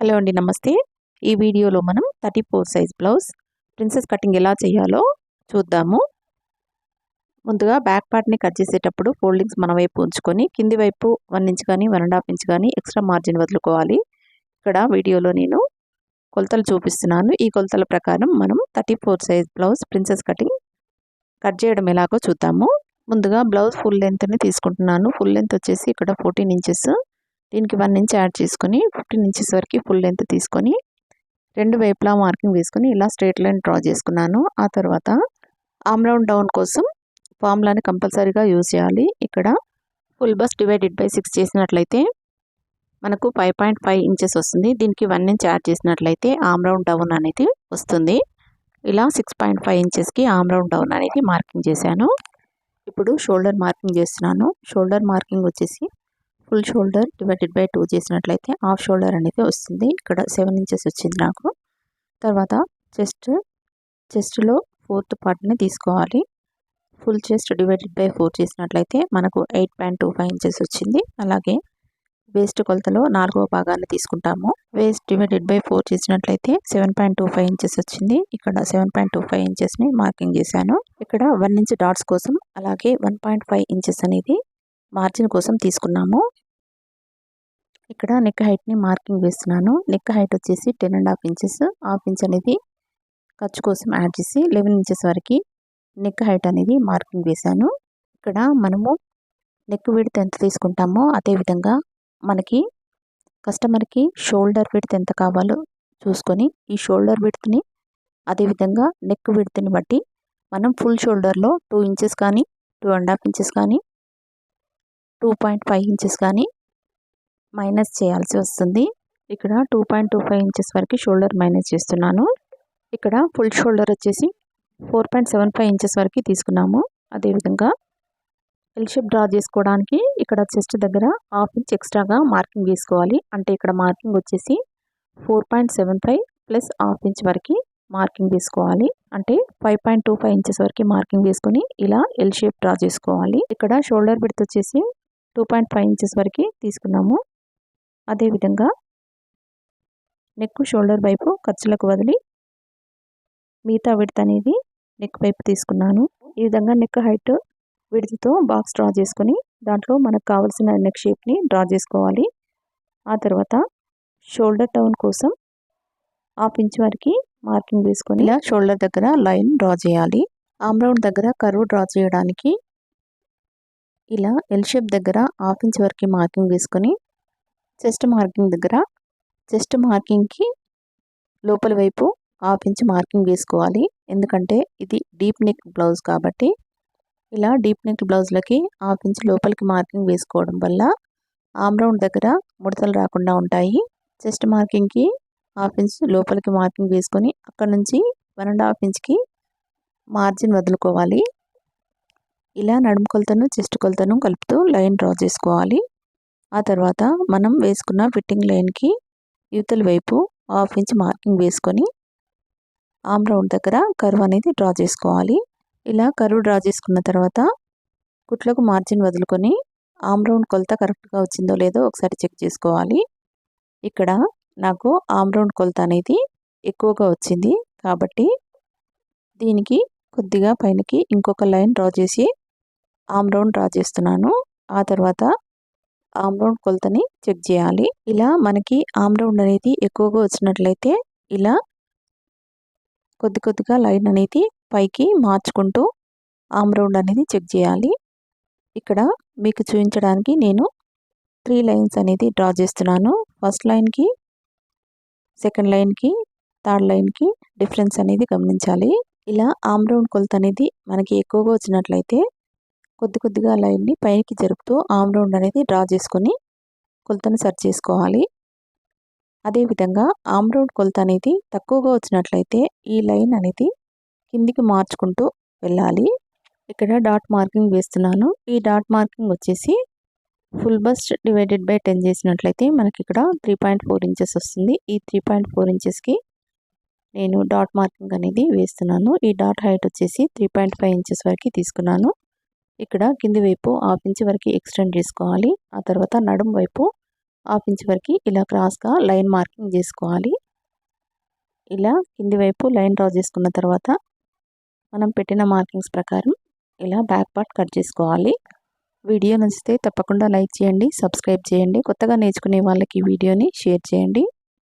Hello అండి, నమస్తే. ఈ వీడియోలో మనం 34 సైజ్ బ్లౌజ్ ప్రిన్సెస్ కటింగ్ ఎలా చేయాలో చూద్దాము. ముందుగా బ్యాక్ పార్ట్ని కట్ చేసేటప్పుడు ఫోల్డింగ్స్ మన వైపు ఉంచుకొని కింది వైపు 1 ఇంచ్ కానీ 1.5 ఇంచ్ కానీ ఎక్స్ట్రా మార్జిన్ వదులుకోవాలి. ఇక్కడ వీడియోలో నేను కొలతలు చూపిస్తున్నాను. ఈ కొలతల ప్రకారం మనం 34 size blouse princess cutting cut చేయడం ఎలాగో చూద్దాము. ముందుగా బ్లౌజ్ ఫుల్ లెంత్ని తీసుకుంటున్నాను. ఫుల్ లెంత్ వచ్చేసి ఇక్కడ 14 ఇంచెస్. దీనికి 1 ఇంచ్ యాడ్ చేసుకొని 15 ఇంచెస్ వరకు ఫుల్ లెంత్ తీసుకొని రెండు వైపులా మార్కింగ్ వేసుకొని ఇలా స్ట్రైట్ లైన్ డ్రా చేసుకున్నాను. ఆ తర్వాత ఆర్మ్ రౌండ్ డౌన్ కోసం ఫార్ములాని కంపల్సరీగా యూజ్ చేయాలి. ఇక్కడ ఫుల్ బస్ డివైడెడ్ బై 6 చేసినట్లయితే మనకు 5.5 ఇంచెస్ వస్తుంది. దీనికి 1 ఇంచ్ యాడ్ చేసినట్లయితే ఆర్మ్ రౌండ్ డౌన్ అనేది వస్తుంది. ఇలా 6.5 ఇంచెస్కి ఆర్మ్ రౌండ్ డౌన్ అనేది మార్కింగ్ చేశాను. ఇప్పుడు షోల్డర్ మార్కింగ్ చేస్తున్నాను. షోల్డర్ మార్కింగ్ వచ్చేసి ఫుల్ షోల్డర్ డివైడెడ్ బై 2 చేసినట్లయితే హాఫ్ షోల్డర్ అనేది వస్తుంది. ఇక్కడ 7 ఇంచెస్ వచ్చింది నాకు. తర్వాత చెస్ట్లో 4th పార్ట్ని తీసుకోవాలి. ఫుల్ చెస్ట్ డివైడెడ్ బై 4 చేసినట్లయితే మనకు 8.25 ఇంచెస్ వచ్చింది. అలాగే వేస్ట్ కొలతలో 4వ భాగాన్ని తీసుకుంటాము. వేస్ట్ డివైడెడ్ బై 4 చేసినట్లయితే 7.25 ఇంచెస్ వచ్చింది. ఇక్కడ 7.25 ఇంచెస్ని మార్కింగ్ చేశాను. ఇక్కడ 1 ఇంచ్ డాట్స్ కోసం అలాగే 1.5 ఇంచెస్ అనేది మార్జిన్ కోసం తీసుకున్నాము. ఇక్కడ నెక్ హైట్ని మార్కింగ్ వేస్తున్నాను. నెక్ హైట్ వచ్చేసి 10.5 ఇంచెస్. హాఫ్ ఇంచ్ అనేది ఖర్చు కోసం యాడ్ చేసి 11 ఇంచెస్ వరకు నెక్ హైట్ అనేది మార్కింగ్ వేశాను. ఇక్కడ మనము నెక్ విడ్త్ ఎంత తీసుకుంటామో అదేవిధంగా మనకి కస్టమర్కి షోల్డర్ విడ్త్ ఎంత కావాలో చూసుకొని ఈ షోల్డర్ విడ్త్ని అదేవిధంగా నెక్ విడ్త్ని బట్టి మనం ఫుల్ షోల్డర్లో 2 ఇంచెస్ కానీ 2.5 ఇంచెస్ కానీ 2.5 ఇంచెస్ కానీ మైనస్ చేయాల్సి వస్తుంది. ఇక్కడ 2.25 ఇంచెస్ వరకు షోల్డర్ మైనస్ చేస్తున్నాను. ఇక్కడ ఫుల్ షోల్డర్ వచ్చేసి 4.75 ఇంచెస్ వరకు తీసుకున్నాము. అదేవిధంగా ఎల్ షేప్ డ్రా చేసుకోవడానికి ఇక్కడ చెస్ట్ దగ్గర హాఫ్ ఇంచ్ ఎక్స్ట్రాగా మార్కింగ్ వేసుకోవాలి. అంటే ఇక్కడ మార్కింగ్ వచ్చేసి 4.75 ప్లస్ హాఫ్ ఇంచ్ వరకు మార్కింగ్ వేసుకోవాలి. అంటే 5.25 ఇంచెస్ వరకు మార్కింగ్ వేసుకొని ఇలా ఎల్ షేప్ డ్రా చేసుకోవాలి. ఇక్కడ షోల్డర్ విడ్త్ వచ్చేసి 2.5 ఇంచెస్ వరకు తీసుకున్నాము. అదేవిధంగా నెక్ షోల్డర్ వైపు ఖర్చులకు వదిలి మిగతా విడ్త్ అనేది నెక్ వైపు తీసుకున్నాను. ఈ విధంగా నెక్ హైట్ విడ్త్తో బాక్స్ డ్రా చేసుకొని దాంట్లో మనకు కావాల్సిన నెక్ షేప్ని డ్రా చేసుకోవాలి. ఆ తర్వాత షోల్డర్ డౌన్ కోసం హాఫ్ ఇంచ్ వరకు మార్కింగ్ వేసుకొని ఇలా షోల్డర్ దగ్గర లైన్ డ్రా చేయాలి. ఆర్మ్ రౌండ్ దగ్గర కర్వ్ డ్రా చేయడానికి ఇలా ఎల్ షేప్ దగ్గర హాఫ్ ఇంచ్ వరకు మార్కింగ్ వేసుకొని చెస్ట్ మార్కింగ్ దగ్గర చెస్ట్ మార్కింగ్కి లోపల వైపు హాఫ్ ఇంచ్ మార్కింగ్ వేసుకోవాలి. ఎందుకంటే ఇది డీప్ నెక్ బ్లౌజ్ కాబట్టి ఇలా డీప్ నెక్ బ్లౌజ్లకి హాఫ్ ఇంచ్ లోపలికి మార్కింగ్ వేసుకోవడం వల్ల ఆర్మ్ రౌండ్ దగ్గర ముడతలు రాకుండా ఉంటాయి. చెస్ట్ మార్కింగ్కి హాఫ్ ఇంచ్ లోపలికి మార్కింగ్ వేసుకొని అక్కడ నుంచి 1.5 ఇంచ్కి మార్జిన్ వదులుకోవాలి. ఇలా నడుము కొలతను చెస్ట్ కొలతను కలుపుతూ లైన్ డ్రా చేసుకోవాలి. ఆ తర్వాత మనం వేసుకున్న ఫిట్టింగ్ లైన్కి యువతల వైపు హాఫ్ ఇంచ్ మార్కింగ్ వేసుకొని ఆర్మ్ రౌండ్ దగ్గర కర్వ్ అనేది డ్రా చేసుకోవాలి. ఇలా కర్వ్ డ్రా చేసుకున్న తర్వాత కుట్లకు మార్జిన్ వదులుకొని ఆర్మ్ రౌండ్ కొలత కరెక్ట్గా వచ్చిందో లేదో ఒకసారి చెక్ చేసుకోవాలి. ఇక్కడ నాకు ఆర్మ్ రౌండ్ కొలత అనేది ఎక్కువగా వచ్చింది కాబట్టి దీనికి కొద్దిగా పైనకి ఇంకొక లైన్ డ్రా చేసి ఆర్మ్ రౌండ్ డ్రా చేస్తున్నాను. ఆ తర్వాత ఆర్మ్ రౌండ్ కొలతని చెక్ చేయాలి. ఇలా మనకి ఆర్మ్ రౌండ్ అనేది ఎక్కువగా వచ్చినట్లయితే ఇలా కొద్దిగా లైన్ అనేది పైకి మార్చుకుంటూ ఆర్మ్ రౌండ్ అనేది చెక్ చేయాలి. ఇక్కడ మీకు చూపించడానికి నేను 3 లైన్స్ అనేది డ్రా చేస్తున్నాను. ఫస్ట్ లైన్కి సెకండ్ లైన్కి థర్డ్ లైన్కి డిఫరెన్స్ అనేది గమనించాలి. ఇలా ఆర్మ్ రౌండ్ కొలత అనేది మనకి ఎక్కువగా వచ్చినట్లయితే కొద్దిగా లైన్ని పైకి జరుపుతూ ఆర్మ్ రౌండ్ అనేది డ్రా చేసుకొని కొలతను సరి చేసుకోవాలి. అదేవిధంగా ఆర్మ్ రౌండ్ కొలత అనేది తక్కువగా వచ్చినట్లయితే ఈ లైన్ అనేది కిందికి మార్చుకుంటూ వెళ్ళాలి. ఇక్కడ డాట్ మార్కింగ్ వేస్తున్నాను. ఈ డాట్ మార్కింగ్ వచ్చేసి ఫుల్ బస్ట్ డివైడెడ్ బై 10 చేసినట్లయితే మనకి ఇక్కడ 3.4 ఇంచెస్ వస్తుంది. ఈ 3.4 ఇంచెస్కి నేను డాట్ మార్కింగ్ అనేది వేస్తున్నాను. ఈ డాట్ హైట్ వచ్చేసి 3.5 ఇంచెస్ వరకు తీసుకున్నాను. ఇక్కడ కింది వైపు హాఫ్ ఇంచ్ వరకు ఎక్స్టెండ్ చేసుకోవాలి. ఆ తర్వాత నడుము వైపు హాఫ్ ఇంచ్ వరకు ఇలా క్రాస్గా లైన్ మార్కింగ్ చేసుకోవాలి. ఇలా కింది వైపు లైన్ డ్రా చేసుకున్న తర్వాత మనం పెట్టిన మార్కింగ్స్ ప్రకారం ఇలా బ్యాక్ పార్ట్ కట్ చేసుకోవాలి. వీడియో నచ్చితే తప్పకుండా లైక్ చేయండి, సబ్స్క్రైబ్ చేయండి. కొత్తగా నేర్చుకునే వాళ్ళకి ఈ వీడియోని షేర్ చేయండి.